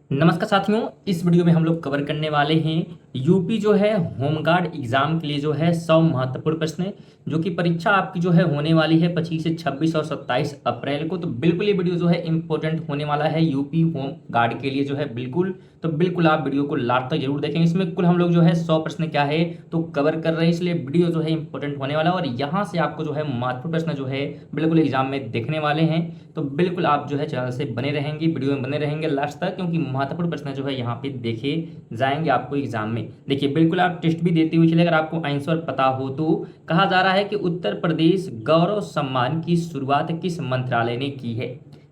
नमस्कार साथियों, इस वीडियो में हम लोग कवर करने वाले हैं यूपी जो है होमगार्ड एग्जाम के लिए जो है 100 महत्वपूर्ण प्रश्न जो कि परीक्षा आपकी जो है होने वाली है 25 से 26 और 27 अप्रैल को। तो बिल्कुल ये वीडियो जो है इंपॉर्टेंट होने वाला है यूपी होम गार्ड के लिए जो है बिल्कुल। तो बिल्कुल आप वीडियो को लास्ट तक जरूर देखेंगे। इसमें कुल हम लोग जो है 100 प्रश्न क्या है तो कवर कर रहे हैं, इसलिए वीडियो जो है इंपॉर्टेंट होने वाला है और यहाँ से आपको जो है महत्वपूर्ण प्रश्न जो है बिल्कुल एग्जाम में देखने वाले हैं। तो बिल्कुल आप जो है चैनल से बने रहेंगे, वीडियो में बने रहेंगे लास्ट तक, क्योंकि महत्वपूर्ण प्रश्न जो है यहाँ पे देखे जाएंगे आपको एग्जाम में। देखिए बिल्कुल आप टेस्ट भी देते हुए चलिए, अगर आपको आंसर पता हो तो। कहा जा रहा है कि उत्तर प्रदेश गौरव सम्मान की शुरुआत किस मंत्रालय ने की है।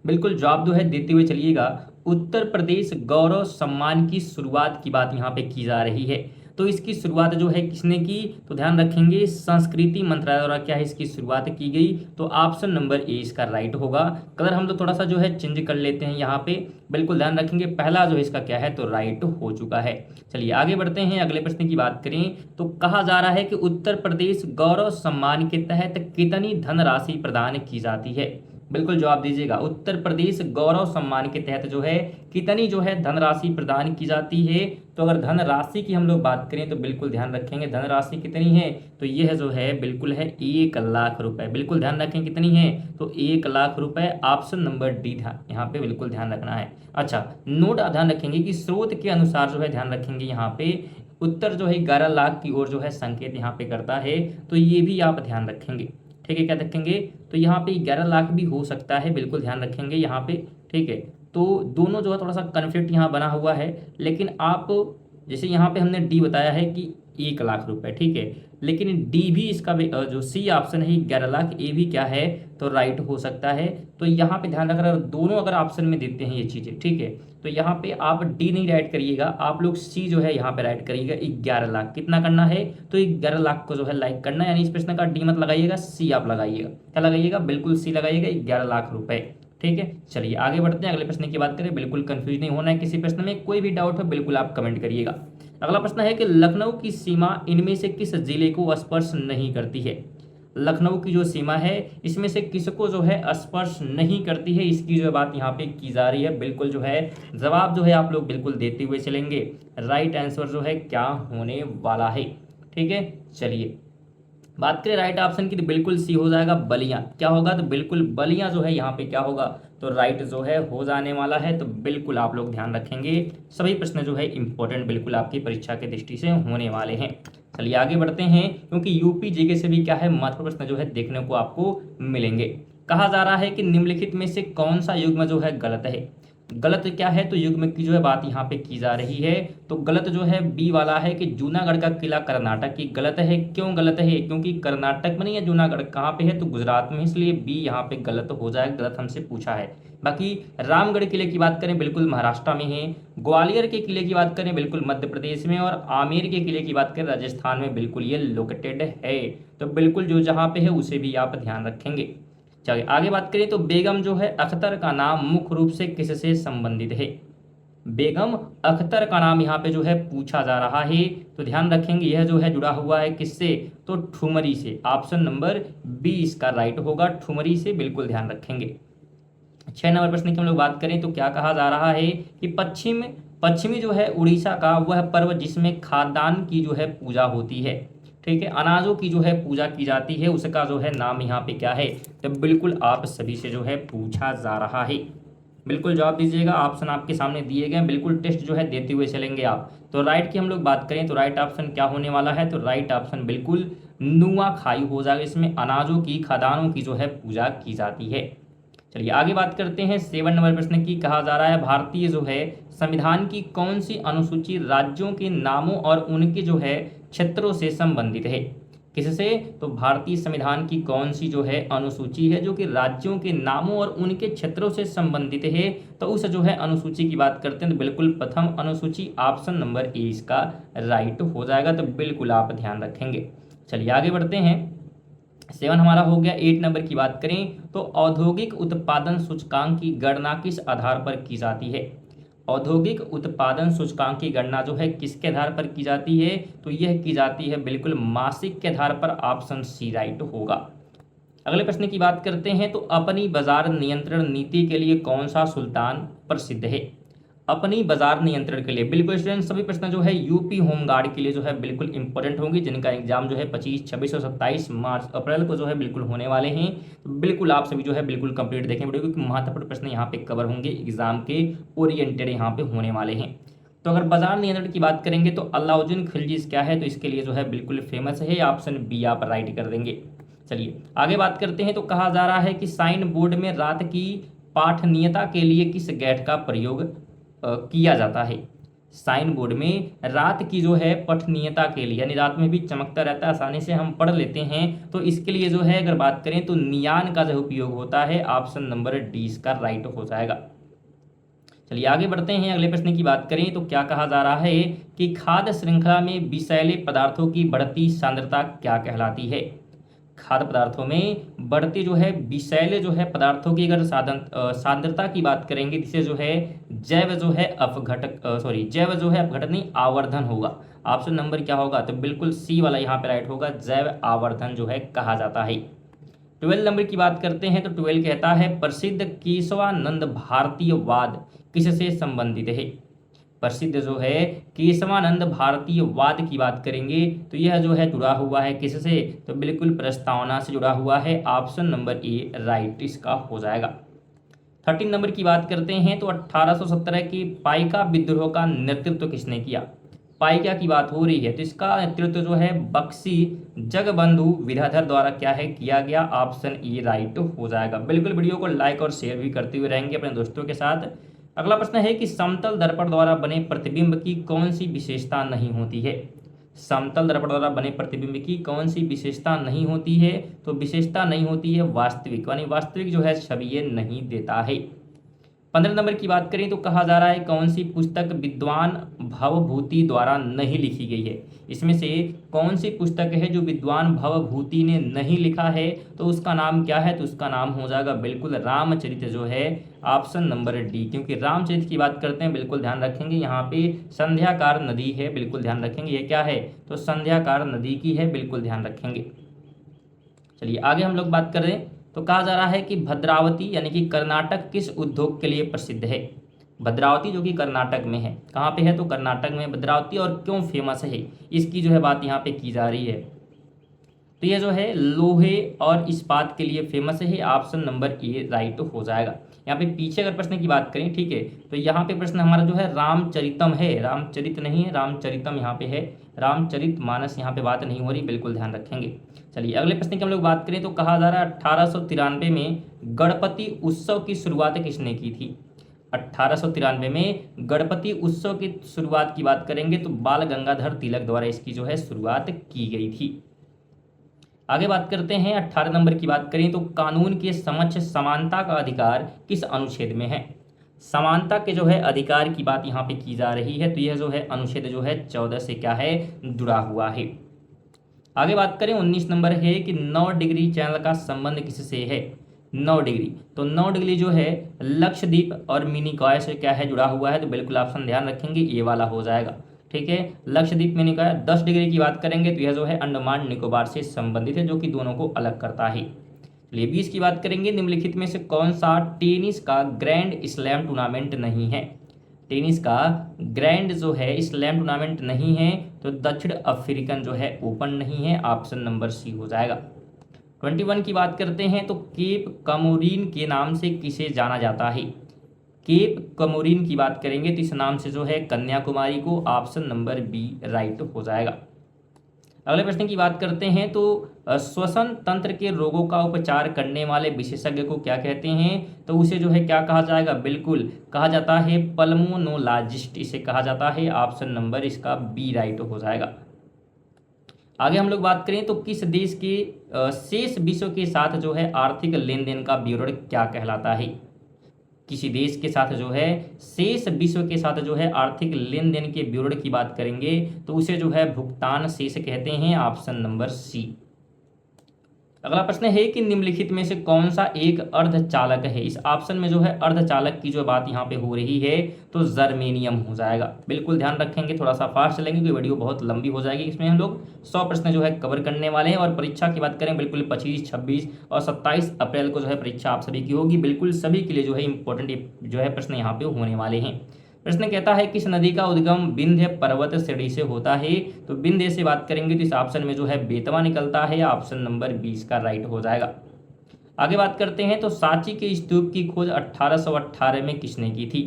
बिल्कुल जवाब जो है देते हुए चलिएगा। उत्तर प्रदेश गौरव सम्मान की शुरुआत की बात यहाँ पे की जा रही है। तो इसकी शुरुआत जो है किसने की तो ध्यान रखेंगे संस्कृति मंत्रालय द्वारा क्या है इसकी शुरुआत की गई। तो ऑप्शन नंबर ए इसका राइट होगा। कलर हम लोग थोड़ा सा जो है चेंज कर लेते हैं यहाँ पे, बिल्कुल ध्यान रखेंगे। पहला जो है इसका क्या है तो राइट हो चुका है। चलिए आगे बढ़ते हैं, अगले प्रश्न की बात करें तो कहा जा रहा है कि उत्तर प्रदेश गौरव सम्मान के तहत कितनी धनराशि प्रदान की जाती है। बिल्कुल जवाब दीजिएगा। उत्तर प्रदेश गौरव सम्मान के तहत जो है कितनी जो है धनराशि प्रदान की जाती है। तो अगर धनराशि की हम लोग बात करें तो बिल्कुल ध्यान रखेंगे धनराशि कितनी है तो यह जो है बिल्कुल है 1 लाख रुपए। बिल्कुल ध्यान रखें कितनी है तो 1 लाख रुपए। ऑप्शन नंबर डी ध्यान यहाँ पे बिल्कुल ध्यान रखना है। अच्छा नोट ध्यान रखेंगे कि स्रोत के अनुसार जो है ध्यान रखेंगे यहाँ पे उत्तर जो है 11 लाख की ओर जो है संकेत यहाँ पे करता है। तो ये भी आप ध्यान रखेंगे, ठीक है। क्या रखेंगे तो यहाँ पे 11 लाख भी हो सकता है, बिल्कुल ध्यान रखेंगे यहाँ पे, ठीक है। तो दोनों जो है थोड़ा सा कन्फ्लिक्ट यहाँ बना हुआ है, लेकिन आप जैसे यहाँ पे हमने डी बताया है कि 1 लाख रुपए, ठीक है। लेकिन डी भी इसका जो सी ऑप्शन है 11 लाख, ए भी क्या है तो राइट हो सकता है। तो यहाँ पे ध्यान रखना, दोनों अगर ऑप्शन में देते हैं ये चीज़ें, ठीक है। तो यहाँ पे आप डी नहीं राइट करिएगा, आप लोग सी जो है यहाँ पे राइट करिएगा। 11 लाख कितना करना है तो 11 लाख को जो है लाइक करना है, यानी इस प्रश्न का डी मत लगाइएगा, सी आप लगाइएगा। क्या लगाइएगा बिल्कुल सी लगाइएगा, 11 लाख रुपए, ठीक है। चलिए आगे बढ़ते हैं, अगले प्रश्न की बात करें। बिल्कुल कंफ्यूज नहीं होना है किसी प्रश्न में, कोई भी डाउट हो बिल्कुल आप कमेंट करिएगा। अगला प्रश्न है कि लखनऊ की सीमा इनमें से किस जिले को स्पर्श नहीं करती है। लखनऊ की जो सीमा है इसमें से किसको जो है स्पर्श नहीं करती है, इसकी जो बात यहाँ पे की जा रही है। बिल्कुल जो है जवाब जो है आप लोग बिल्कुल देते हुए चलेंगे। राइट आंसर जो है क्या होने वाला है, ठीक है। चलिए बात करें राइट ऑप्शन की तो बिल्कुल सी हो जाएगा, बलिया। क्या होगा तो बिल्कुल बलिया जो है यहाँ पे क्या होगा तो राइट जो है हो जाने वाला है। तो बिल्कुल आप लोग ध्यान रखेंगे, सभी प्रश्न जो है इंपॉर्टेंट बिल्कुल आपकी परीक्षा की दृष्टि से होने वाले हैं। चलिए आगे बढ़ते हैं, क्योंकि यूपी जीके से भी क्या है महत्वपूर्ण प्रश्न जो है देखने को आपको मिलेंगे। कहा जा रहा है कि निम्नलिखित में से कौन सा युग्म जो है गलत है। गलत क्या है तो युग्म की जो है बात यहाँ पे की जा रही है। तो गलत जो है बी वाला है कि जूनागढ़ का किला कर्नाटक की गलत है। क्यों गलत है क्योंकि कर्नाटक में नहीं है, जूनागढ़ कहाँ पे है तो गुजरात में, इसलिए बी यहाँ पे गलत हो जाएगा, गलत हमसे पूछा है। बाकी रामगढ़ किले की बात करें बिल्कुल महाराष्ट्र में है। ग्वालियर के किले की बात करें बिल्कुल मध्य प्रदेश में, और आमेर के किले की बात करें राजस्थान में, बिल्कुल ये लोकेटेड है। तो बिल्कुल जो जहाँ पे है उसे भी आप ध्यान रखेंगे। चलिए आगे बात करें तो बेगम जो है अख्तर का नाम मुख्य रूप से किससे संबंधित है। बेगम अख्तर का नाम यहाँ पे जो है पूछा जा रहा है। तो ध्यान रखेंगे यह जो है जुड़ा हुआ है किससे तो ठुमरी से। ऑप्शन नंबर बी इसका राइट होगा, ठुमरी से, बिल्कुल ध्यान रखेंगे। 6 नंबर प्रश्न की हम लोग बात करें तो क्या कहा जा रहा है कि पश्चिमी जो है उड़ीसा का वह पर्व जिसमें खाद्यान्न की जो है पूजा होती है, ठीक है, अनाजों की जो है पूजा की जाती है, उसका जो है नाम यहाँ पे क्या है। तो बिल्कुल आप सभी से जो है पूछा जा रहा है, बिल्कुल जवाब दीजिएगा। ऑप्शन आपके सामने दिए गए, बिल्कुल टेस्ट जो है देते हुए चलेंगे आप। तो राइट की हम लोग बात करें तो राइट ऑप्शन क्या होने वाला है तो राइट ऑप्शन बिल्कुल नुआखाई हो जाएगा। इसमें अनाजों की खदानों की जो है पूजा की जाती है। चलिए आगे बात करते हैं 7 नंबर प्रश्न की। कहा जा रहा है भारतीय जो है संविधान की कौन सी अनुसूची राज्यों के नामों और उनके जो है क्षेत्रों से संबंधित है। किससे तो भारतीय संविधान की कौन सी जो है अनुसूची है जो कि राज्यों के नामों और उनके क्षेत्रों से संबंधित है। तो उस जो है अनुसूची की बात करते हैं तो बिल्कुल प्रथम अनुसूची, ऑप्शन नंबर ए इसका राइट हो जाएगा। तो बिल्कुल आप ध्यान रखेंगे। चलिए आगे बढ़ते हैं, 7 हमारा हो गया। 8 नंबर की बात करें तो औद्योगिक उत्पादन सूचकांक की गणना किस आधार पर की जाती है। औद्योगिक उत्पादन सूचकांक की गणना जो है किसके आधार पर की जाती है तो यह की जाती है बिल्कुल मासिक के आधार पर, ऑप्शन सी राइट होगा। अगले प्रश्न की बात करते हैं तो अपनी बाजार नियंत्रण नीति के लिए कौन सा सुल्तान प्रसिद्ध है। अपनी बाजार नियंत्रण के लिए। बिल्कुल स्टूडेंट, सभी प्रश्न जो है यूपी होमगार्ड के लिए जो है बिल्कुल इंपॉर्टेंट होंगे, जिनका एग्जाम जो है 25, 26 और 27 मार्च अप्रैल को जो है बिल्कुल होने वाले हैं। तो बिल्कुल आप सभी जो है बिल्कुल कंप्लीट देखें वीडियो, क्योंकि महत्वपूर्ण प्रश्न यहाँ पे कवर होंगे, एग्जाम के ओरिएंटेड यहाँ पे होने वाले हैं। तो अगर बाजार नियंत्रण की बात करेंगे तो अलाउद्दीन खिलजी क्या है, तो इसके लिए जो है बिल्कुल फेमस है, ऑप्शन बी आप राइट कर देंगे। चलिए आगे बात करते हैं। तो कहा जा रहा है कि साइन बोर्ड में रात की पाठनीयता के लिए किस गैठ का प्रयोग किया जाता है। साइन बोर्ड में रात की जो है पठनीयता के लिए, यानी रात में भी चमकता रहता है, आसानी से हम पढ़ लेते हैं, तो इसके लिए जो है अगर बात करें तो नियान का जो उपयोग होता है, ऑप्शन नंबर डी इसका राइट हो जाएगा। चलिए आगे बढ़ते हैं, अगले प्रश्न की बात करें तो क्या कहा जा रहा है कि खाद्य श्रृंखला में विषैले पदार्थों की बढ़ती सांद्रता क्या कहलाती है। खाद्य पदार्थों में बढ़ती जो है विषैले जो है पदार्थों की अगर सांद्रता की बात करेंगे, जिसे जो है जैव जो है जैव जो है अपघटन नहीं, आवर्धन होगा। ऑप्शन नंबर क्या होगा, तो बिल्कुल सी वाला यहाँ पे राइट होगा, जैव आवर्धन जो है कहा जाता है। 12 नंबर की बात करते हैं तो 12 कहता है प्रसिद्ध केशवानंद भारतीयवाद किससे संबंधित है। प्रसिद्ध जो है केशवानंद भारतीयवाद की बात करेंगे तो यह जो है जुड़ा हुआ है किससे, तो बिल्कुल प्रस्तावना से जुड़ा हुआ है, ऑप्शन नंबर ए राइट इसका हो जाएगा। 13 नंबर की बात करते हैं तो 1817 के पाइका विद्रोह का नेतृत्व किसने किया। पाइका की बात हो रही है तो इसका नेतृत्व जो है बक्सी जगबंधु विद्याधर द्वारा क्या है किया गया, ऑप्शन ए राइट हो जाएगा। बिल्कुल वीडियो को लाइक और शेयर भी करते हुए रहेंगे अपने दोस्तों के साथ। अगला प्रश्न है कि समतल दर्पण द्वारा बने प्रतिबिंब की कौन सी विशेषता नहीं होती है। समतल दर्पण द्वारा बने प्रतिबिंब की कौन सी विशेषता नहीं होती है, तो विशेषता नहीं होती है वास्तविक, यानी वास्तविक जो है छवि ये नहीं देता है। 15 नंबर की बात करें तो कहा जा रहा है कौन सी पुस्तक विद्वान भवभूति द्वारा नहीं लिखी गई है। इसमें से कौन सी पुस्तक है जो विद्वान भवभूति ने नहीं लिखा है, तो उसका नाम क्या है, तो उसका नाम हो जाएगा बिल्कुल रामचरित जो है, ऑप्शन नंबर डी। क्योंकि रामचरित की बात करते हैं, बिल्कुल ध्यान रखेंगे यहाँ पे संध्याकार नदी है, बिल्कुल ध्यान रखेंगे ये क्या है, तो संध्याकार नदी की है, बिल्कुल ध्यान रखेंगे। चलिए आगे हम लोग बात कर रहे हैं। तो कहा जा रहा है कि भद्रावती यानी कि कर्नाटक किस उद्योग के लिए प्रसिद्ध है। भद्रावती जो कि कर्नाटक में है, कहाँ पे है, तो कर्नाटक में भद्रावती, और क्यों फेमस है इसकी जो है बात यहाँ पे की जा रही है। तो ये जो है लोहे और इस्पात के लिए फेमस है, ऑप्शन नंबर ए राइट हो जाएगा। यहाँ पे पीछे अगर प्रश्न की बात करें, ठीक है, तो यहाँ पे प्रश्न हमारा जो है रामचरितम है, रामचरित नहीं है, रामचरितम यहाँ पे है, रामचरित मानस यहाँ पे बात नहीं हो रही, बिल्कुल ध्यान रखेंगे। चलिए अगले प्रश्न की हम लोग बात करें तो कहा जा रहा है 1893 में गणपति उत्सव की शुरुआत किसने की थी। 1893 में गणपति उत्सव की शुरुआत की बात करेंगे तो बाल गंगाधर तिलक द्वारा इसकी जो है शुरुआत की गई थी। आगे बात करते हैं 18 नंबर की बात करें तो कानून के समक्ष समानता का अधिकार किस अनुच्छेद में है। समानता के जो है अधिकार की बात यहाँ पे की जा रही है, तो यह जो है अनुच्छेद जो है 14 से क्या है जुड़ा हुआ है। आगे बात करें 19 नंबर है कि 9 डिग्री चैनल का संबंध किससे है। 9 डिग्री, तो 9 डिग्री जो है लक्षद्वीप और मिनिकॉय से क्या है जुड़ा हुआ है, तो बिल्कुल ऑप्शन ध्यान रखेंगे ये वाला हो जाएगा। ठीक है, लक्षद्वीप मिनिकॉय। 10 डिग्री की बात करेंगे तो यह जो है अंडमान निकोबार से संबंधित है, जो कि दोनों को अलग करता है। चलिए 20 की बात करेंगे, निम्नलिखित में से कौन सा टेनिस का ग्रैंड स्लैम टूर्नामेंट नहीं है। टेनिस का ग्रैंड जो है स्लैम टूर्नामेंट नहीं है, तो दक्षिण अफ्रीकन जो है ओपन नहीं है, ऑप्शन नंबर सी हो जाएगा। 21 की बात करते हैं तो केप कमोरिन के नाम से किसे जाना जाता है। केप कमोरिन की बात करेंगे तो इस नाम से जो है कन्याकुमारी को, ऑप्शन नंबर बी राइट हो जाएगा। अगले प्रश्न की बात करते हैं तो श्वसन तंत्र के रोगों का उपचार करने वाले विशेषज्ञ को क्या कहते हैं, तो उसे जो है क्या कहा जाएगा, बिल्कुल कहा जाता है पल्मोनोलॉजिस्ट इसे कहा जाता है, ऑप्शन नंबर इसका बी राइट हो जाएगा। आगे हम लोग बात करें तो किस देश के शेष विश्व के साथ जो है आर्थिक लेन देन का विवरण क्या कहलाता है। किसी देश के साथ जो है शेष विश्व के साथ जो है आर्थिक लेन देन के विवरण की बात करेंगे तो उसे जो है भुगतान शेष कहते हैं, ऑप्शन नंबर सी। अगला प्रश्न है कि निम्नलिखित में से कौन सा एक अर्धचालक है। इस ऑप्शन में जो है अर्धचालक की जो बात यहाँ पे हो रही है तो जर्मेनियम हो जाएगा। बिल्कुल ध्यान रखेंगे, थोड़ा सा फास्ट चलेंगे क्योंकि वीडियो बहुत लंबी हो जाएगी। इसमें हम लोग 100 प्रश्न जो है कवर करने वाले हैं और परीक्षा की बात करें बिल्कुल 25, 26 और 27 अप्रैल को जो है परीक्षा आप सभी की होगी। बिल्कुल सभी के लिए जो है इंपॉर्टेंट जो है प्रश्न यहाँ पे होने वाले हैं। प्रश्न कहता है किस नदी का उद्गम विंध्य पर्वत श्रेणी से होता है। तो विंध्य से बात करेंगे तो इस ऑप्शन में जो है बेतवा निकलता है, ऑप्शन नंबर 20 का राइट हो जाएगा। आगे बात करते हैं तो सांची के स्तूप की खोज 1818 में किसने की थी।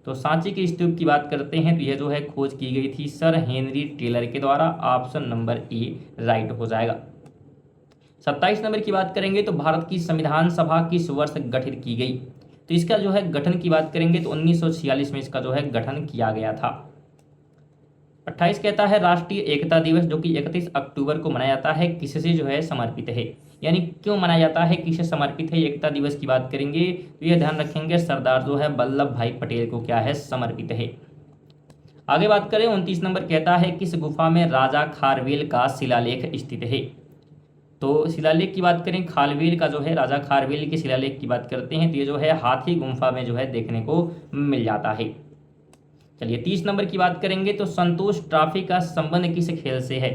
तो सांची के स्तूप की बात करते हैं तो यह जो है खोज की गई थी सर हेनरी टेलर के द्वारा, ऑप्शन नंबर ए राइट हो जाएगा। 27 नंबर की बात करेंगे तो भारत की संविधान सभा किस वर्ष गठित की गई। तो इसका जो है गठन की बात करेंगे तो 1946 में इसका जो है गठन किया गया था। 28 कहता है राष्ट्रीय एकता दिवस जो कि 31 अक्टूबर को मनाया जाता है किससे जो है समर्पित है, यानी क्यों मनाया जाता है, किससे समर्पित है एकता दिवस की बात करेंगे तो यह ध्यान रखेंगे सरदार जो है वल्लभ भाई पटेल को क्या है समर्पित है। आगे बात करें 29 नंबर कहता है किस गुफा में राजा खारवेल का शिलालेख स्थित है। तो शिलालेख की बात करें खारवेल का जो है राजा खारवेल के शिलालेख की बात करते हैं तो ये जो है हाथी गुम्फा में जो है देखने को मिल जाता है। चलिए 30 नंबर की बात करेंगे तो संतोष ट्रॉफी का संबंध किस खेल से है।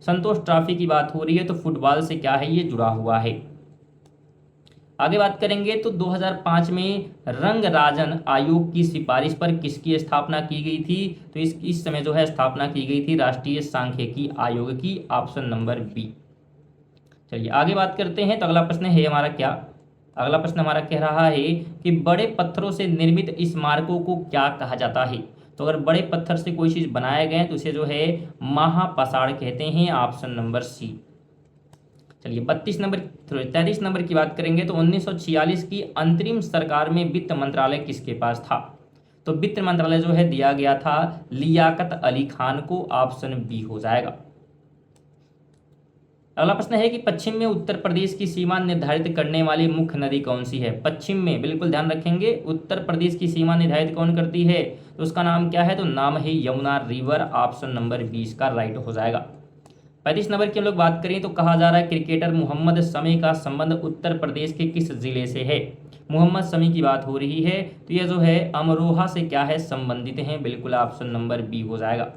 संतोष ट्रॉफी की बात हो रही है तो फुटबॉल से क्या है ये जुड़ा हुआ है। आगे बात करेंगे तो 2005 में रंगराजन आयोग की सिफारिश पर किसकी स्थापना की गई थी। तो इस समय जो है स्थापना की गई थी राष्ट्रीय सांख्यिकी आयोग की, ऑप्शन नंबर बी। चलिए आगे बात करते हैं तो अगला प्रश्न है हमारा क्या, अगला प्रश्न हमारा कह रहा है कि बड़े पत्थरों से निर्मित स्मारकों को क्या कहा जाता है। तो अगर बड़े पत्थर से कोई चीज बनाया गया तो उसे जो है महापसाड़ कहते हैं, ऑप्शन नंबर सी। चलिए 33 नंबर की बात करेंगे तो 1946 की अंतरिम सरकार में वित्त मंत्रालय किसके पास था। तो वित्त मंत्रालय जो है दिया गया था लियाकत अली खान को, ऑप्शन बी हो जाएगा। अगला प्रश्न है कि पश्चिम में उत्तर प्रदेश की सीमा निर्धारित करने वाली मुख्य नदी कौन सी है। पश्चिम में बिल्कुल ध्यान रखेंगे उत्तर प्रदेश की सीमा निर्धारित कौन करती है, तो उसका नाम क्या है, तो नाम है यमुना रिवर, ऑप्शन नंबर 20 का राइट हो जाएगा। 35 नंबर की हम लोग बात करें तो कहा जा रहा है क्रिकेटर मोहम्मद शमी का संबंध उत्तर प्रदेश के किस जिले से है। मोहम्मद शमी की बात हो रही है तो यह जो है अमरोहा से क्या है संबंधित हैं, बिल्कुल ऑप्शन नंबर बी हो जाएगा।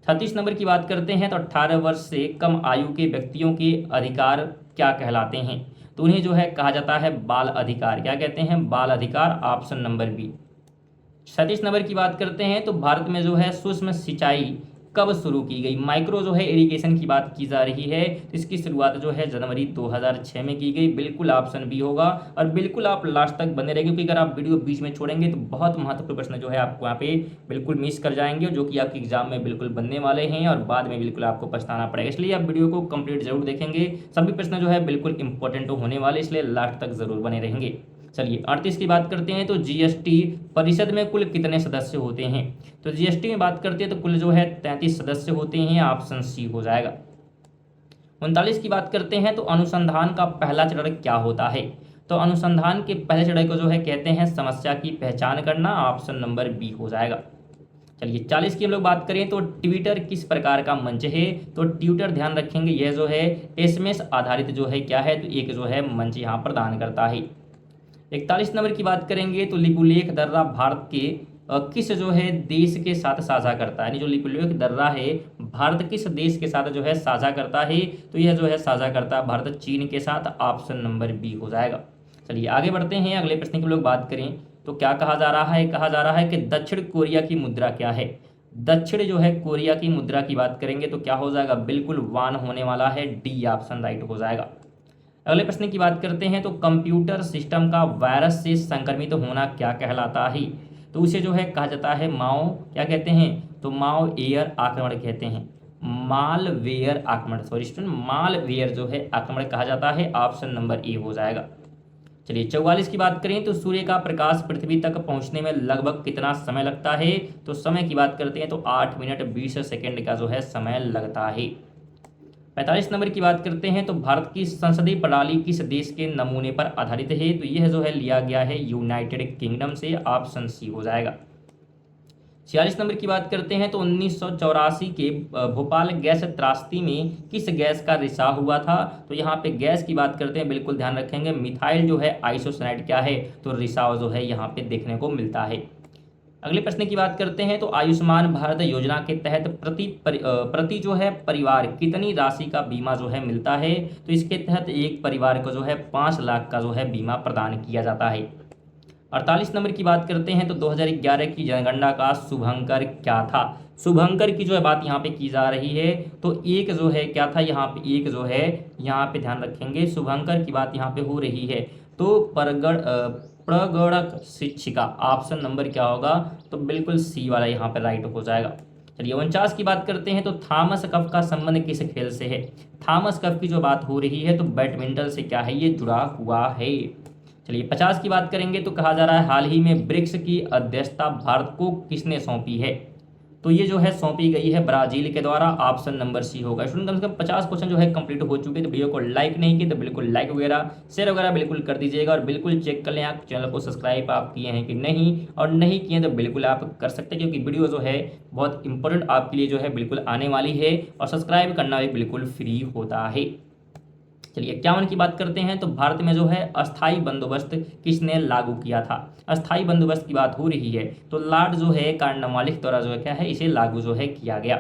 36 नंबर की बात करते हैं तो 18 वर्ष से कम आयु के व्यक्तियों के अधिकार क्या कहलाते हैं। तो उन्हें जो है कहा जाता है बाल अधिकार, क्या कहते हैं, बाल अधिकार, ऑप्शन नंबर बी। 37 नंबर की बात करते हैं तो भारत में जो है सूक्ष्म सिंचाई कब शुरू की गई। माइक्रो जो है इरिगेशन की बात की जा रही है तो इसकी शुरुआत जो है जनवरी 2006 में की गई, बिल्कुल ऑप्शन बी होगा। और बिल्कुल आप लास्ट तक बने रहेंगे क्योंकि अगर आप वीडियो बीच में छोड़ेंगे तो बहुत महत्वपूर्ण प्रश्न जो है आपको यहाँ पे बिल्कुल मिस कर जाएंगे, जो कि आपके एग्जाम में बिल्कुल बनने वाले हैं और बाद में बिल्कुल आपको पछताना पड़ेगा। इसलिए आप वीडियो को कंप्लीट जरूर देखेंगे, सभी प्रश्न जो है बिल्कुल इंपॉर्टेंट होने वाले, इसलिए लास्ट तक जरूर बने रहेंगे। चलिए 38 की बात करते हैं तो जीएसटी परिषद में कुल कितने सदस्य होते हैं। तो जीएसटी में बात करते हैं तो कुल जो है 33 सदस्य होते हैं, ऑप्शन सी हो जाएगा। 39 की बात करते हैं तो अनुसंधान का पहला चरण क्या होता है। तो अनुसंधान के पहले चरण को जो है कहते हैं समस्या की पहचान करना, ऑप्शन नंबर बी हो जाएगा। चलिए 40 की हम लोग बात करें तो ट्विटर किस प्रकार का मंच है। तो ट्विटर ध्यान रखेंगे यह जो है एसएमएस आधारित जो है क्या है, तो एक जो है मंच यहाँ प्रदान करता है। 41 नंबर की बात करेंगे तो लिपुलेख दर्रा भारत के किस जो है देश के साथ साझा करता है, यानी जो लिपुलेख दर्रा है भारत किस देश के साथ जो है साझा करता है। तो यह जो है साझा करता है भारत चीन के साथ, ऑप्शन नंबर बी हो जाएगा। चलिए आगे बढ़ते हैं, अगले प्रश्न की हम लोग बात करें तो क्या कहा जा रहा है, कहा जा रहा है कि दक्षिण कोरिया की मुद्रा क्या है। दक्षिण जो है कोरिया की मुद्रा की बात करेंगे तो क्या हो जाएगा, बिल्कुल वान होने वाला है, डी ऑप्शन राइट हो जाएगा। अगले प्रश्न की बात करते हैं तो कंप्यूटर सिस्टम का वायरस से संक्रमित होना क्या कहलाता है। तो उसे जो है कहा जाता है माओ, क्या कहते हैं, तो माओ एयर आक्रमण कहते हैं, मालवेयर आक्रमण, सॉरी स्टूडेंट, मालवेयर जो है आक्रमण कहा जाता है, ऑप्शन नंबर ए हो जाएगा। चलिए 44 की बात करें तो सूर्य का प्रकाश पृथ्वी तक पहुंचने में लगभग कितना समय लगता है। तो समय की बात करते हैं तो 8 मिनट 20 सेकेंड का जो है समय लगता है। 45 नंबर की बात करते हैं तो भारत की संसदीय प्रणाली किस देश के नमूने पर आधारित है। तो यह जो है लिया गया है यूनाइटेड किंगडम से, ऑप्शन सी हो जाएगा। 46 नंबर की बात करते हैं तो 1984 के भोपाल गैस त्रासदी में किस गैस का रिसाव हुआ था। तो यहाँ पे गैस की बात करते हैं, बिल्कुल ध्यान रखेंगे मिथाइल जो है आइसोसाइनाइड क्या है, तो रिसाव जो है यहाँ पे देखने को मिलता है। अगले प्रश्न की बात करते हैं तो आयुष्मान भारत योजना के तहत प्रति जो है परिवार कितनी राशि का बीमा जो है मिलता है। तो इसके तहत एक परिवार को जो है 5 लाख का जो है बीमा प्रदान किया जाता है। 48 नंबर की बात करते हैं तो 2011 की जनगणना का शुभंकर क्या था। शुभंकर की जो है बात यहाँ पे की जा रही है, तो एक जो है क्या था यहाँ पे, एक जो है यहाँ पे ध्यान रखेंगे शुभंकर की बात यहाँ पे हो रही है, तो प्रगणक शिक्षिका, ऑप्शन नंबर क्या होगा, तो बिल्कुल सी वाला यहाँ पे राइट हो जाएगा। चलिए 49 की बात करते हैं तो थॉमस कप का संबंध किस खेल से है। थॉमस कप की जो बात हो रही है तो बैडमिंटन से क्या है, ये जुड़ा हुआ है। चलिए 50 की बात करेंगे तो कहा जा रहा है हाल ही में ब्रिक्स की अध्यक्षता भारत को किसने सौंपी है, तो ये जो है सौंपी गई है ब्राजील के द्वारा, ऑप्शन नंबर सी होगा। स्टूडेंट कम से कम 50 क्वेश्चन जो है कंप्लीट हो चुके हैं, तो वीडियो को लाइक नहीं किए तो बिल्कुल लाइक वगैरह शेयर वगैरह बिल्कुल कर दीजिएगा, और बिल्कुल चेक कर लें आप चैनल को सब्सक्राइब आप किए हैं कि नहीं, और नहीं किए तो बिल्कुल आप कर सकते हैं, क्योंकि वीडियो जो है बहुत इंपॉर्टेंट आपके लिए जो है बिल्कुल आने वाली है, और सब्सक्राइब करना भी बिल्कुल फ्री होता है। चलिए 51 की बात करते हैं तो भारत में जो है अस्थाई बंदोबस्त किसने लागू किया था। अस्थाई बंदोबस्त की बात हो रही है तो लॉर्ड जो है कार्नवालिस द्वारा जो है क्या है, इसे लागू जो है किया गया।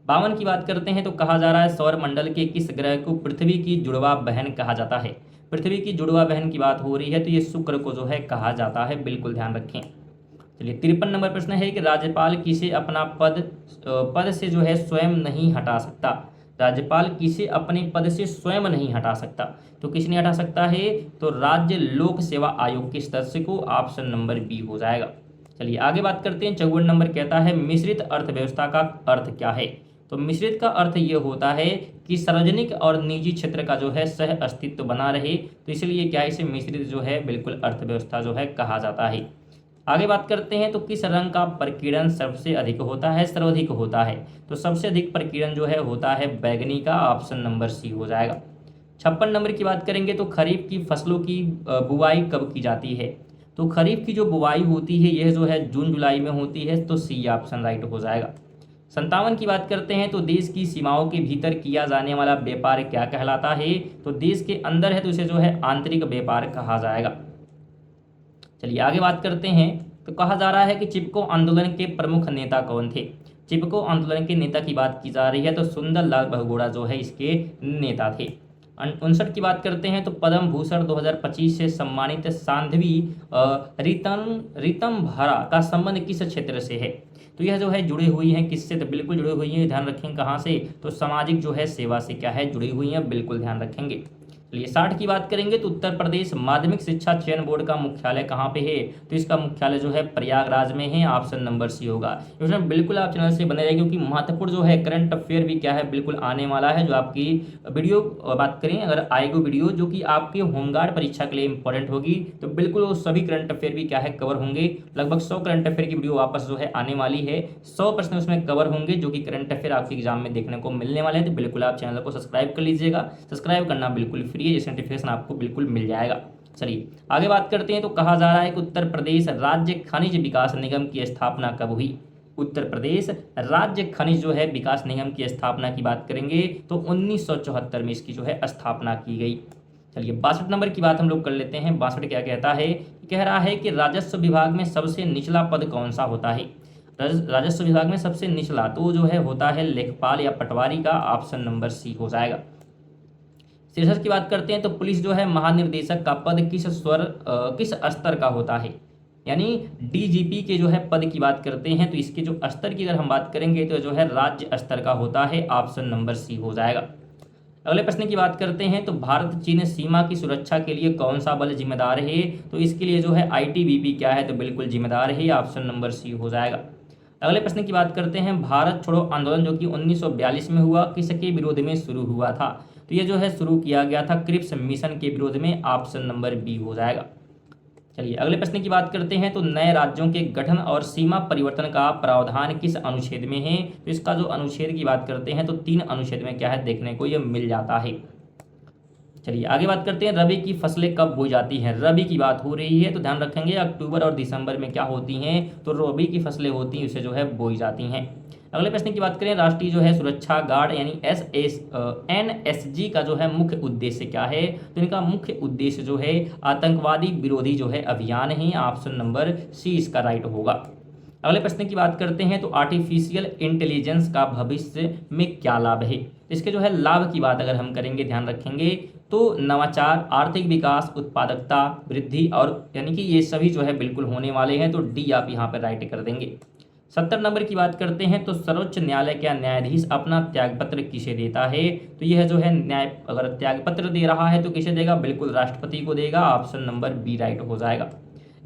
52 की बात करते हैं तो कहा जा रहा है सौर मंडल के किस ग्रह को पृथ्वी की जुड़वा बहन कहा जाता है। पृथ्वी की जुड़वा बहन की बात हो रही है तो ये शुक्र को जो है कहा जाता है, बिल्कुल ध्यान रखें। चलिए 53 नंबर प्रश्न है कि राज्यपाल किसे अपना पद से जो है स्वयं नहीं हटा सकता। राज्यपाल किसे अपने पद से स्वयं नहीं हटा सकता, तो किस नहीं हटा सकता है, तो राज्य लोक सेवा आयोग के सदस्य को, ऑप्शन नंबर बी हो जाएगा। चलिए आगे बात करते हैं। 54 नंबर कहता है मिश्रित अर्थव्यवस्था का अर्थ क्या है, तो मिश्रित का अर्थ ये होता है कि सार्वजनिक और निजी क्षेत्र का जो है सह अस्तित्व बना रहे, तो इसलिए क्या इसे मिश्रित जो है बिल्कुल अर्थव्यवस्था जो है कहा जाता है। आगे बात करते हैं तो किस रंग का प्रकीर्णन सबसे अधिक होता है, सर्वाधिक होता है, तो सबसे अधिक प्रकीर्णन जो है होता है बैगनी का, ऑप्शन नंबर सी हो जाएगा। 56 नंबर की बात करेंगे तो खरीफ की फसलों की बुवाई कब की जाती है, तो खरीफ की जो बुवाई होती है यह जो है जून जुलाई में होती है, तो सी ऑप्शन राइट हो जाएगा। 57 की बात करते हैं तो देश की सीमाओं के भीतर किया जाने वाला व्यापार क्या कहलाता है, तो देश के अंदर है तो इसे जो है आंतरिक व्यापार कहा जाएगा। चलिए आगे बात करते हैं तो कहा जा रहा है कि चिपको आंदोलन के प्रमुख नेता कौन थे। चिपको आंदोलन के नेता की बात की जा रही है तो सुंदरलाल बहुगुणा जो है इसके नेता थे। 59 की बात करते हैं तो पद्म भूषण 2025 से सम्मानित सांध्वी रीतम भारा का संबंध किस क्षेत्र से है, तो यह जो है जुड़ी हुई है किससे, तो बिल्कुल जुड़ी हुई है, ध्यान रखें कहाँ से, तो सामाजिक जो है सेवा से क्या है जुड़ी हुई है, बिल्कुल ध्यान रखेंगे। चलिए 60 की बात करेंगे तो उत्तर प्रदेश माध्यमिक शिक्षा चयन बोर्ड का मुख्यालय कहाँ पे है, तो इसका मुख्यालय जो है प्रयागराज में है, ऑप्शन नंबर सी होगा। इसमें बिल्कुल आप चैनल से बने रहिए, क्योंकि महत्वपूर्ण जो है करंट अफेयर भी क्या है बिल्कुल आने वाला है, जो आपकी वीडियो बात करें अगर आएगी वीडियो जो कि आपके होमगार्ड परीक्षा के लिए इंपॉर्टेंट होगी, तो बिल्कुल वो सभी करंट अफेयर भी क्या है कवर होंगे। लगभग 100 करंट अफेयर की वीडियो वापस जो है आने वाली है, 100 प्रश्न उसमें कवर होंगे जो कि करंट अफेयर आपके एग्जाम में देखने को मिलने वाले हैं, तो बिल्कुल आप चैनल को सब्सक्राइब कर लीजिएगा। सब्सक्राइब करना बिल्कुल फ्री है, जिससे नोटिफिकेशन आपको बिल्कुल मिल जाएगा। चलिए आगे बात करते हैं तो कहा जा रहा है कि उत्तर प्रदेश राज्य खनिज विकास निगम की स्थापना कब हुई। उत्तर प्रदेश राज्य खनिज जो है विकास निगम की स्थापना की बात करेंगे तो 1974 में इसकी जो है स्थापना की गई। चलिए 62 नंबर की बात हम लोग कर लेते हैं। 62 क्या कहता है, कह रहा है कि राजस्व विभाग में सबसे निचला पद कौन सा होता है। राजस्व विभाग में सबसे निचला तो जो है होता है लेखपाल या पटवारी का, ऑप्शन नंबर सी हो जाएगा। 63 की बात करते हैं तो पुलिस जो है महानिर्देशक का पद किस स्तर का होता है, यानी डीजीपी के जो है पद की बात करते हैं तो इसके जो स्तर की अगर हम बात करेंगे तो जो है राज्य स्तर का होता है, ऑप्शन नंबर सी हो जाएगा। अगले प्रश्न की बात करते हैं तो भारत चीन सीमा की सुरक्षा के लिए कौन सा बल जिम्मेदार है, तो इसके लिए जो है आईटीबीपी क्या है, तो बिल्कुल जिम्मेदार है, ऑप्शन नंबर सी हो जाएगा। अगले प्रश्न की बात करते हैं भारत छोड़ो आंदोलन जो कि 1942 में हुआ किसके विरोध में शुरू हुआ था, तो ये जो है शुरू किया गया था क्रिप्स मिशन के विरोध में, ऑप्शन नंबर बी हो जाएगा। चलिए अगले प्रश्न की बात करते हैं तो नए राज्यों के गठन और सीमा परिवर्तन का प्रावधान किस अनुच्छेद में है, तो इसका जो अनुच्छेद की बात करते हैं तो 3 अनुच्छेद में क्या है देखने को ये मिल जाता है। चलिए आगे बात करते हैं रबी की फसलें कब बोई जाती हैं। रबी की बात हो रही है तो ध्यान रखेंगे अक्टूबर और दिसंबर में क्या होती हैं, तो रबी की फसलें होती हैं उसे जो है बोई जाती हैं। अगले प्रश्न की बात करें राष्ट्रीय जो है सुरक्षा गार्ड यानी NSG का जो है मुख्य उद्देश्य क्या है, तो इनका मुख्य उद्देश्य जो है आतंकवादी विरोधी जो है अभियान है, ऑप्शन नंबर सी इसका राइट होगा। अगले प्रश्न की बात करते हैं तो आर्टिफिशियल इंटेलिजेंस का भविष्य में क्या लाभ है, इसके जो है लाभ की बात अगर हम करेंगे ध्यान रखेंगे तो नवाचार, आर्थिक विकास, उत्पादकता वृद्धि और यानी कि ये सभी जो है बिल्कुल होने वाले हैं, तो डी आप यहाँ पर राइट कर देंगे। 70 नंबर की बात करते हैं, तो सर्वोच्च न्यायालय का न्यायाधीश अपना त्यागपत्र किसे देता है? तो यह जो है न्याय अगर त्यागपत्र दे रहा है तो किसे देगा? बिल्कुल राष्ट्रपति को देगा। ऑप्शन नंबर बी राइट हो जाएगा।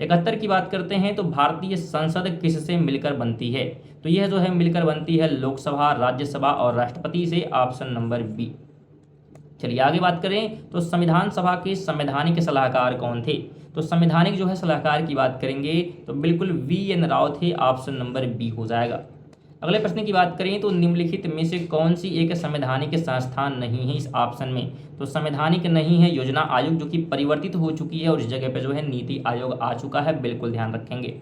71 की बात करते हैं, तो भारतीय संसद किससे मिलकर बनती है? तो यह जो है मिलकर बनती है लोकसभा, राज्यसभा और राष्ट्रपति से। Option number B. चलिए आगे बात करें, तो संविधान सभा के संवैधानिक सलाहकार कौन थे? तो संवैधानिक जो है सलाहकार की बात करेंगे तो बिल्कुल VN राव थे। ऑप्शन नंबर बी हो जाएगा। अगले प्रश्न की बात करें, तो निम्नलिखित में से कौन सी एक संवैधानिक संस्थान नहीं है इस ऑप्शन में? तो संवैधानिक नहीं है योजना आयोग, जो कि परिवर्तित हो चुकी है और इस जगह पे जो है नीति आयोग आ चुका है, बिल्कुल ध्यान रखेंगे।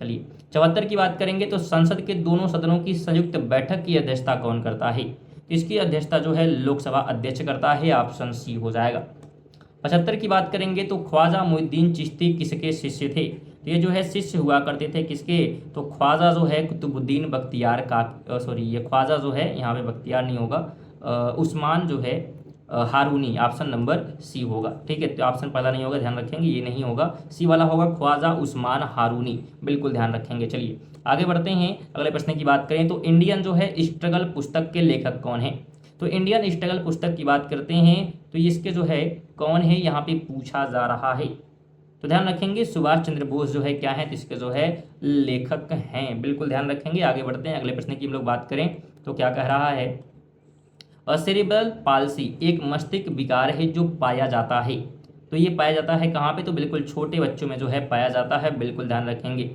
चलिए 74 की बात करेंगे, तो संसद के दोनों सदनों की संयुक्त बैठक की अध्यक्षता कौन करता है? तो इसकी अध्यक्षता जो है लोकसभा अध्यक्ष करता है। ऑप्शन सी हो जाएगा। 75 की बात करेंगे, तो ख्वाजा मुइनुद्दीन चिश्ती किसके शिष्य थे? तो ये जो है शिष्य हुआ करते थे किसके? तो ख्वाजा जो है कुतुबुद्दीन बख्तियार का सॉरी ये ख्वाजा जो है यहाँ पे बख्तियार नहीं होगा, उस्मान जो है हारूनी। ऑप्शन नंबर सी होगा। ठीक है, तो ऑप्शन पहला नहीं होगा, ध्यान रखेंगे, ये नहीं होगा, सी वाला होगा ख्वाजा उस्मान हारूनी, बिल्कुल ध्यान रखेंगे। चलिए आगे बढ़ते हैं। अगले प्रश्न की बात करें, तो इंडियन जो है स्ट्रगल पुस्तक के लेखक कौन है? तो इंडियन स्ट्रगल पुस्तक की बात करते हैं तो इसके जो है कौन है यहाँ पे पूछा जा रहा है, तो ध्यान रखेंगे सुभाष चंद्र बोस जो है क्या है, तो इसके जो है लेखक हैं, बिल्कुल ध्यान रखेंगे। आगे बढ़ते हैं। अगले प्रश्न की हम लोग बात करें तो क्या कह रहा है? सेरेब्रल पाल्सी एक मस्तिष्क विकार है जो पाया जाता है, तो ये पाया जाता है कहाँ पे? तो बिल्कुल छोटे बच्चों में जो है पाया जाता है, बिल्कुल ध्यान रखेंगे।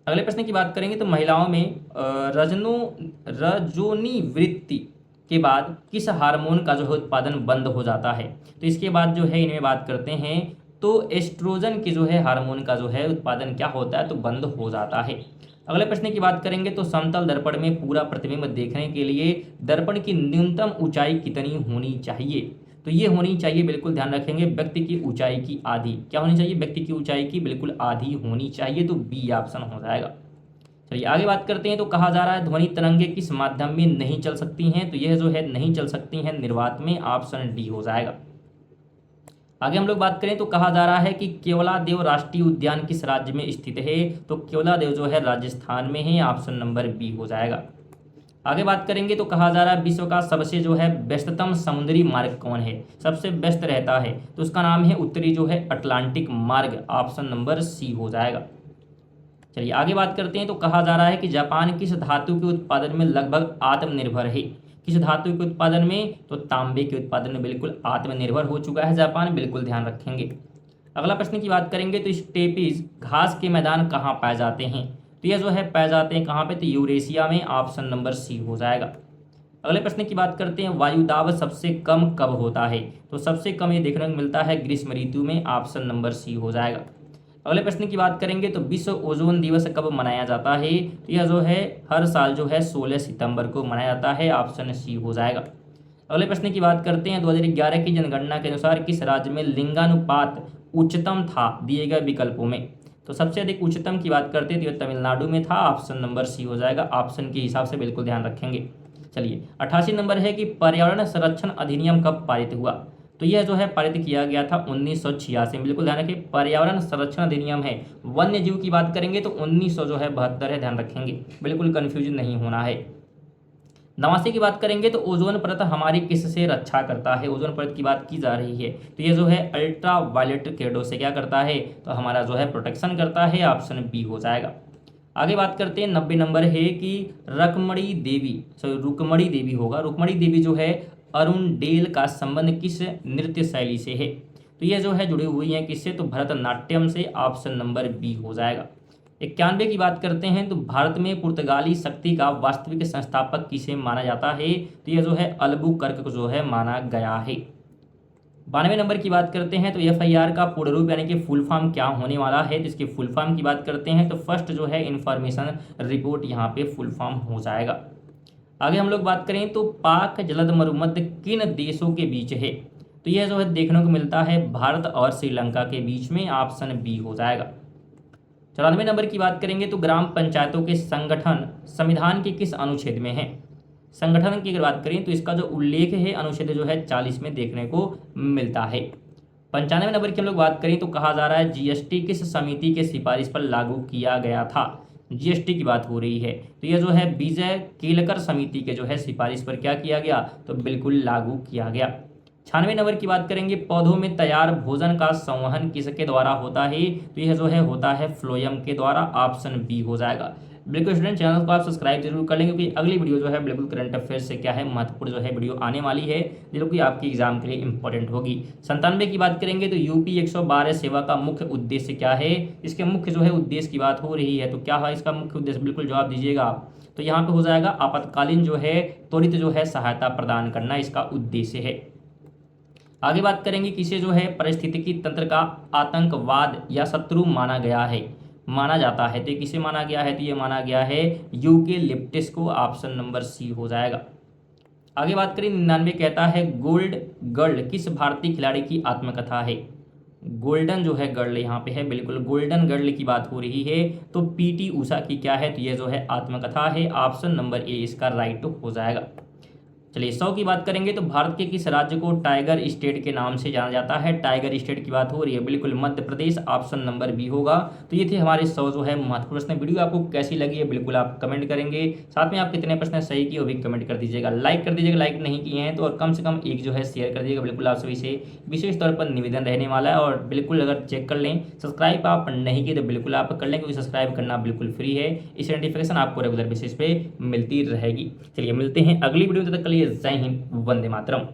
अगले प्रश्न की बात करेंगे, तो महिलाओं में रजोनिवृत्ति के बाद किस हार्मोन का जो है उत्पादन बंद हो जाता है? तो इसके बाद जो है इनमें बात करते हैं, तो एस्ट्रोजन की जो है हार्मोन का जो है उत्पादन क्या होता है? तो बंद हो जाता है। अगले प्रश्न की बात करेंगे, तो समतल दर्पण में पूरा प्रतिबिंब देखने के लिए दर्पण की न्यूनतम ऊंचाई कितनी होनी चाहिए? तो ये होनी चाहिए, बिल्कुल ध्यान रखेंगे, व्यक्ति की ऊंचाई की आधी। क्या होनी चाहिए? व्यक्ति की ऊंचाई की बिल्कुल आधी होनी चाहिए, तो बी ऑप्शन हो जाएगा। चलिए आगे बात करते हैं, तो कहा जा रहा है ध्वनि तरंगे किस माध्यम में नहीं चल सकती हैं? तो यह जो है नहीं चल सकती हैं निर्वात में। ऑप्शन डी हो जाएगा। आगे हम लोग बात करें, तो कहा जा रहा है कि केवलादेव राष्ट्रीय उद्यान किस राज्य में स्थित है? तो केवलादेव जो है राजस्थान में है। ऑप्शन नंबर बी हो जाएगा। आगे बात करेंगे, तो कहा जा रहा है विश्व का सबसे जो है व्यस्ततम समुद्री मार्ग कौन है? सबसे व्यस्त रहता है, तो उसका नाम है उत्तरी जो है अटलांटिक मार्ग। ऑप्शन नंबर सी हो जाएगा। चलिए आगे बात करते हैं, तो कहा जा रहा है कि जापान किस धातु के उत्पादन में लगभग आत्मनिर्भर है? किस धातु के उत्पादन में? तो तांबे के उत्पादन में बिल्कुल आत्मनिर्भर हो चुका है जापान, बिल्कुल ध्यान रखेंगे। अगला प्रश्न की बात करेंगे, तो स्टेपीज घास के मैदान कहाँ पाए जाते हैं? तो यह जो है पाए जाते हैं कहाँ पे? तो यूरेशिया में। ऑप्शन नंबर सी हो जाएगा। अगले प्रश्न की बात करते हैं, वायुदाब सबसे कम कब होता है? तो सबसे कम ये देखने को मिलता है ग्रीष्म ऋतु में। ऑप्शन नंबर सी हो जाएगा। अगले प्रश्न की बात करेंगे, तो विश्व ओजोन दिवस कब मनाया जाता है? तो यह जो है हर साल जो है 16 सितंबर को मनाया जाता है। ऑप्शन सी हो जाएगा। अगले प्रश्न की बात करते हैं, 2011 की जनगणना के अनुसार किस राज्य में लिंगानुपात उच्चतम था दिए गए विकल्पों में? तो सबसे अधिक उच्चतम की बात करते हैं तो यह तमिलनाडु में था। ऑप्शन नंबर सी हो जाएगा। ऑप्शन के हिसाब से बिल्कुल ध्यान रखेंगे। चलिए 88 नंबर है कि पर्यावरण संरक्षण अधिनियम कब पारित हुआ? तो यह जो है पारित किया गया था 1986 में, बिल्कुल ध्यान रखिए, पर्यावरण संरक्षण अधिनियम है। वन्य जीव की बात करेंगे तो 1972 है, ध्यान रखेंगे, बिल्कुल कंफ्यूजन नहीं होना है। 89 की बात करेंगे, तो ओजोन परत हमारी किससे रक्षा करता है? ओजोन परत की बात की जा रही है, तो ये जो है अल्ट्रा वायलेट किरणों से क्या करता है? तो हमारा जो है प्रोटेक्शन करता है। ऑप्शन बी हो जाएगा। आगे बात करते हैं, 90 नंबर है कि रुक्मणी देवी होगा, रुक्मणी देवी जो है अरुणडेल का संबंध किस नृत्य शैली से है? तो यह जो है जुड़ी हुई है किससे? तो भरतनाट्यम से। ऑप्शन नंबर बी हो जाएगा। 91 की बात करते हैं, तो भारत में पुर्तगाली शक्ति का वास्तविक संस्थापक किसे माना जाता है? तो यह जो है अल्बुकर्क को जो है माना गया है। 92 नंबर की बात करते हैं, तो FIR का पूर्ण रूप यानी कि फुल फॉर्म क्या होने वाला है? तो इसकी फुल फॉर्म की बात करते हैं, तो फर्स्ट जो है इंफॉर्मेशन रिपोर्ट यहाँ पे फुल फॉर्म हो जाएगा। आगे हम लोग बात करें, तो पाक जलद मरुमध्य किन देशों के बीच है? तो यह जो है देखने को मिलता है भारत और श्रीलंका के बीच में। ऑप्शन बी हो जाएगा। 94 नंबर की बात करेंगे, तो ग्राम पंचायतों के संगठन संविधान के किस अनुच्छेद में है? संगठन की अगर बात करें तो इसका जो उल्लेख है अनुच्छेद जो है 40 में देखने को मिलता है। 95 नंबर की हम लोग बात करें तो कहा जा रहा है जीएसटी किस समिति के सिफारिश पर लागू किया गया था। जीएसटी की बात हो रही है तो यह जो है विजय केलकर समिति के जो है सिफारिश पर क्या किया गया, तो बिल्कुल लागू किया गया। 96 नंबर की बात करेंगे, पौधों में तैयार भोजन का संवहन किसके द्वारा होता है, तो यह जो है होता है फ्लोएम के द्वारा, ऑप्शन बी हो जाएगा। बिल्कुल स्टूडेंट, चैनल को आप सब्सक्राइब जरूर कर लेंगे क्योंकि अगली वीडियो जो है बिल्कुल करंट अफेयर्स से क्या है महत्वपूर्ण जो है वीडियो आने वाली है जो कि आपकी एग्जाम के लिए इंपॉर्टेंट होगी। 97 की बात करेंगे तो यूपी 112 सेवा का मुख्य उद्देश्य क्या है, इसके मुख्य जो है उद्देश्य की बात हो रही है तो क्या है इसका मुख्य उद्देश्य, बिल्कुल जवाब दीजिएगा। तो यहाँ पे हो जाएगा आपातकालीन जो है त्वरित जो है सहायता प्रदान करना इसका उद्देश्य है। आगे बात करेंगे किसे जो है पारिस्थितिकी तंत्र का आतंकवाद या शत्रु माना जाता है, तो किसे माना गया है, तो ये माना गया है यूकेलिप्टस को, ऑप्शन नंबर सी हो जाएगा। आगे बात करें 99 कहता है गोल्ड गर्ल किस भारतीय खिलाड़ी की आत्मकथा है। गोल्डन जो है गर्ल यहाँ पे है, बिल्कुल गोल्डन गर्ल की बात हो रही है तो पीटी उषा की क्या है, तो ये जो है आत्मकथा है, ऑप्शन नंबर ए इसका राइट हो जाएगा। चलिए 100 की बात करेंगे तो भारत के किस राज्य को टाइगर स्टेट के नाम से जाना जाता है। टाइगर स्टेट की बात हो रही है, बिल्कुल Madhya Pradesh, option number B होगा। तो ये थे हमारे 100 जो है महत्वपूर्ण प्रश्न। वीडियो आपको कैसी लगी है बिल्कुल आप कमेंट करेंगे, साथ में आप कितने प्रश्न सही किए वो भी कमेंट कर दीजिएगा, लाइक कर दीजिएगा लाइक नहीं किए हैं तो, और कम से कम एक जो है शेयर कर दीजिएगा। बिल्कुल आप सभी से विशेष तौर पर निवेदन रहने वाला है। और बिल्कुल अगर चेक कर लें, सब्सक्राइब आप नहीं किए तो बिल्कुल आप कर लें क्योंकि सब्सक्राइब करना बिल्कुल फ्री है। इस नोटिफिकेशन आपको रेगुलर बेसिस पे मिलती रहेगी। चलिए मिलते हैं अगली वीडियो में, तब तक के लिए जय हिंद, वंदे मातरम।